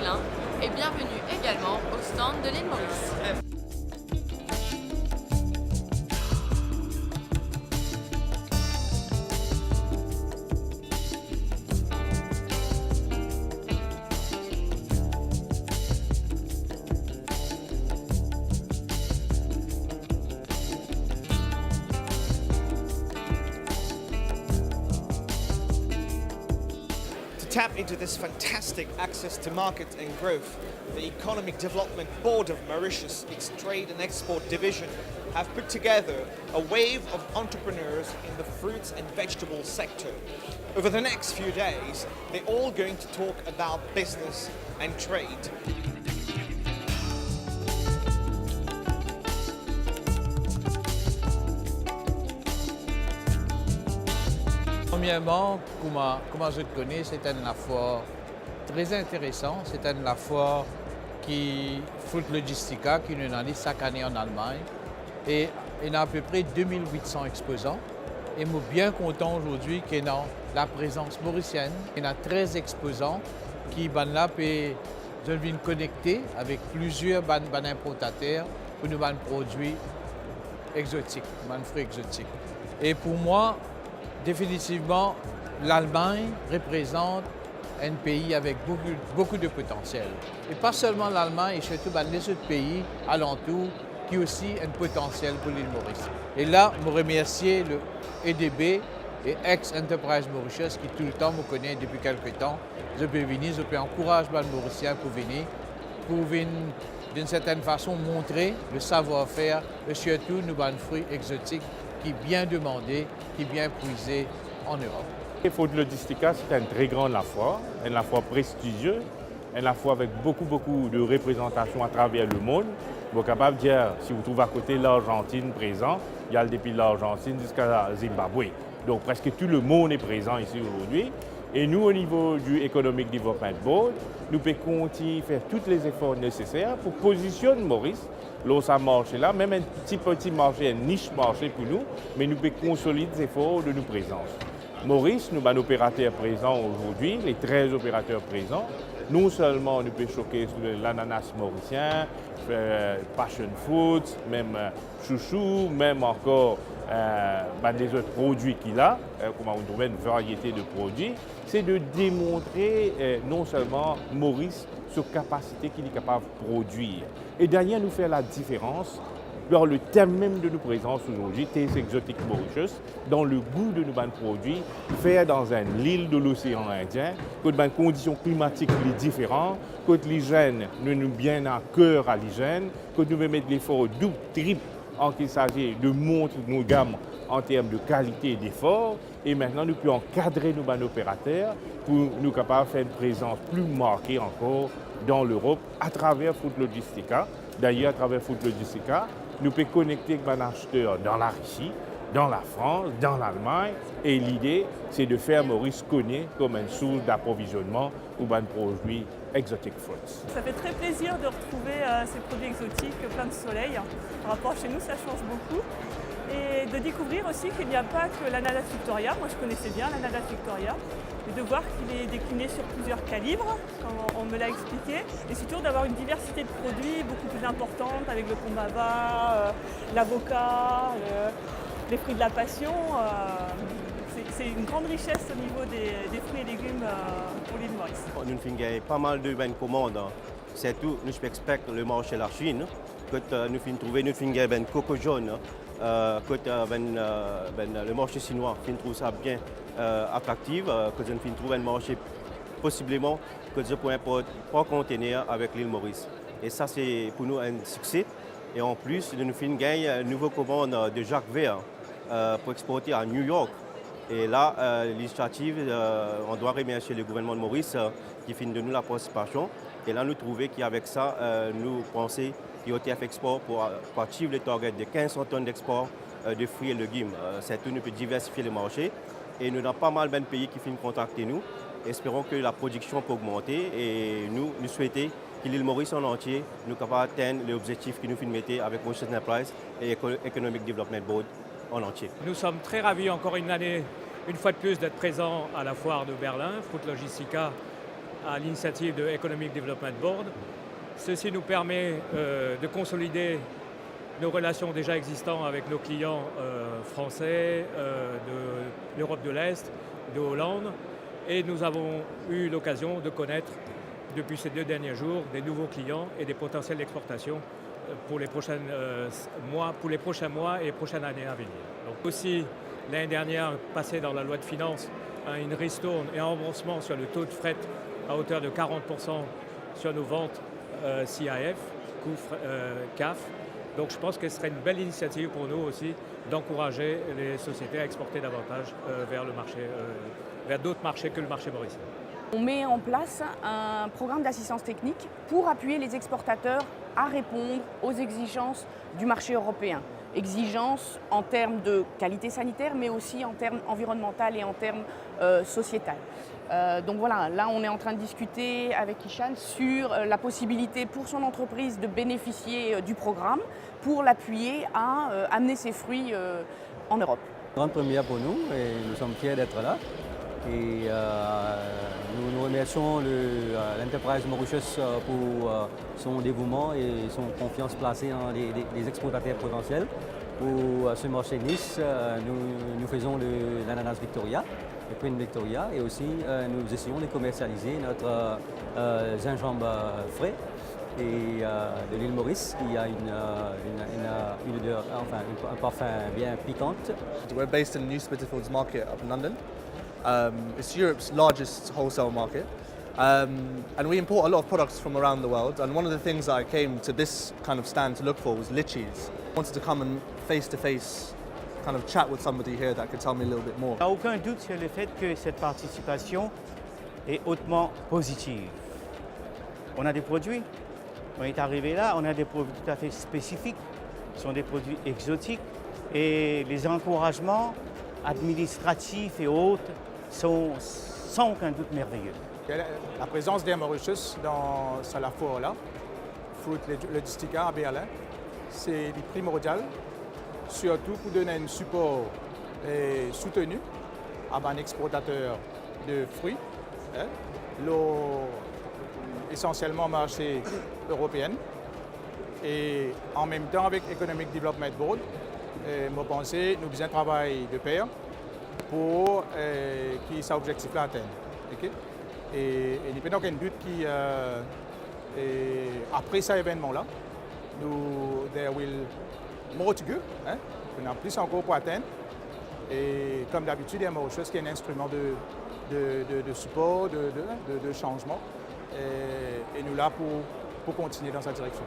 Berlin et bienvenue également au stand de l'île Maurice. To tap into this fantastic access to market and growth, the Economic Development Board of Mauritius, its Trade and Export Division, have put together a wave of entrepreneurs in the fruits and vegetable sector. Over the next few days, they're all going to talk about business and trade. Premièrement, comment je te connais, c'est un affaire très intéressant. C'est un affaire qui Fruit Logistica, qui nous analyse chaque année en Allemagne. Et il y a à peu près 2800 exposants. Et je suis bien content aujourd'hui qu'il y ait la présence mauricienne. Il y a 13 exposants qui sont là pour venir connecter avec plusieurs importateurs pour nous produits exotiques, fruits exotiques. Et pour moi, définitivement, l'Allemagne représente un pays avec beaucoup de potentiel. Et pas seulement l'Allemagne, et surtout les autres pays alentours qui ont aussi un potentiel pour l'île Maurice. Et là, je remercie le EDB et ex-Enterprise Mauritius qui tout le temps me connaît depuis quelques temps. Je peux venir, je peux encourager les Mauriciens pour venir d'une certaine façon montrer le savoir-faire et surtout nos fruits exotiques qui est bien demandé, qui est bien prisé en Europe. Fruit Logistica, c'est un très grand foire, une foire prestigieuse, une foire avec beaucoup de représentation à travers le monde. Vous êtes capable de dire, si vous trouvez à côté l'Argentine présent, il y a depuis l'Argentine jusqu'à Zimbabwe. Donc presque tout le monde est présent ici aujourd'hui. Et nous, au niveau du Economic Development Board, nous pouvons continuer à faire tous les efforts nécessaires pour positionner Maurice là ça marche là, même un petit marché, un niche marché pour nous, mais nous pouvons consolider les efforts de nos présences. Maurice, nous avons un opérateur présent aujourd'hui, les 13 opérateurs présents. Non seulement nous pouvons choquer sur l'ananas mauricien, passion fruit, même chouchou, même encore des autres produits qu'il a, comment on trouve une variété de produits, c'est de démontrer non seulement Maurice sa capacité qu'il est capable de produire. Et d'ailleurs, nous faire la différence dans le thème même de nos présences aujourd'hui, Taste Exotic Mauritius, dans le goût de nos produits, faire dans une île de l'océan Indien, que des conditions climatiques différentes, que l'hygiène, nous bien à cœur à l'hygiène, que nous devons mettre l'effort double, triple, en qu'il s'agit de montrer nos gammes en termes de qualité et d'effort. Et maintenant, nous pouvons encadrer nos opérateurs pour nous capables de faire une présence plus marquée encore dans l'Europe à travers Fruit Logistica. D'ailleurs, à travers Fruit Logistica, nous pouvons connecter avec les acheteurs dans la Russie, dans la France, dans l'Allemagne. Et l'idée, c'est de faire Maurice connaître comme une source d'approvisionnement ou un produit exotic fruits. Ça fait très plaisir de retrouver ces produits exotiques plein de soleil. Par rapport à chez nous, ça change beaucoup. Et de découvrir aussi qu'il n'y a pas que l'ananas Victoria. Moi, je connaissais bien l'ananas Victoria. Et de voir qu'il est décliné sur plusieurs calibres, comme on me l'a expliqué. Et surtout d'avoir une diversité de produits beaucoup plus importante avec le combava, l'avocat, les fruits de la passion. C'est une grande richesse au niveau des fruits et légumes pour l'île Maurice. Nous avons pas mal de commandes. C'est tout, nous expectons le marché de la Chine. Nous avons trouvé une coco jaune. Le marché chinois, nous trouve ça bien attractif. Que nous avons trouvé un marché possiblement que nous pouvons pas contenir avec l'île Maurice. Et ça, c'est pour nous un succès. Et en plus, nous avons gagné une nouvelle commande de Jacques Vert pour exporter à New York. Et là, l'initiative, on doit remercier le gouvernement de Maurice qui finit de nous la participation. Et là, nous trouvons qu'avec ça, nous pensons qu'IOTF Export pour achieve le target de 1500 tonnes d'export de fruits et légumes. C'est tout, nous peut diversifier le marché. Et nous avons pas mal de pays qui finissent contacter nous. Espérons que la production peut augmenter et nous souhaitons que l'île Maurice en entier nous capable d'atteindre les objectifs que nous mettons avec Mauritius Enterprise et Economic Development Board en entier. Nous sommes très ravis encore une année, une fois de plus, d'être présents à la foire de Berlin. Fruit Logistica à l'initiative de Economic Development Board. Ceci nous permet de consolider nos relations déjà existantes avec nos clients français, de l'Europe de l'Est, de Hollande. Et nous avons eu l'occasion de connaître, depuis ces 2 derniers jours, des nouveaux clients et des potentiels d'exportation pour les prochains mois et les prochaines années à venir. Donc aussi, l'année dernière, passé dans la loi de finances, une ristourne et un remboursement sur le taux de fret à hauteur de 40% sur nos ventes CIF, CAF. Donc je pense que ce serait une belle initiative pour nous aussi d'encourager les sociétés à exporter davantage vers d'autres marchés que le marché mauricien. On met en place un programme d'assistance technique pour appuyer les exportateurs à répondre aux exigences du marché européen. Exigences en termes de qualité sanitaire, mais aussi en termes environnementaux et en termes sociétals. Donc voilà, là on est en train de discuter avec Ishan sur la possibilité pour son entreprise de bénéficier du programme pour l'appuyer à amener ses fruits en Europe. Grande première pour nous et nous sommes fiers d'être là. Et nous remercions l'Enterprise Mauritius pour son dévouement et son confiance placée dans les exportateurs potentiels. Pour ce marché Nice, nous faisons l'ananas Victoria, le Queen Victoria, et aussi nous essayons de commercialiser notre gingembre frais et de l'île Maurice qui a un parfum bien piquant. We're based in New Spitalfields Market up in London. It's Europe's largest wholesale market, and we import a lot of products from around the world. And one of the things that I came to this kind of stand to look for was litchis. I wanted to come and face-to-face kind of chat with somebody here that could tell me a little bit more. Il n'y a aucun doute sur le fait que cette participation est hautement positive. On a des produits, on est arrivé là, on a des produits tout à fait spécifiques, ce sont des produits exotiques, et les encouragements administratifs et autres sont sans aucun doute merveilleux. La présence d'Air Mauritius dans la foire-là, Fruit Logistica à Berlin, c'est primordial, surtout pour donner un support soutenu à un exportateur de fruits, essentiellement marché européen, et en même temps avec Economic Development Board. Je pense que nous devons travailler de pair pour que cet objectif-là atteigne. Okay? Et il n'y a aucun doute qu'après cet événement-là, there will more to go. Hein? On a plus encore pour atteindre. Et comme d'habitude, il y a quelque chose qui est un instrument de support, de changement. Et nous là pour continuer dans cette direction.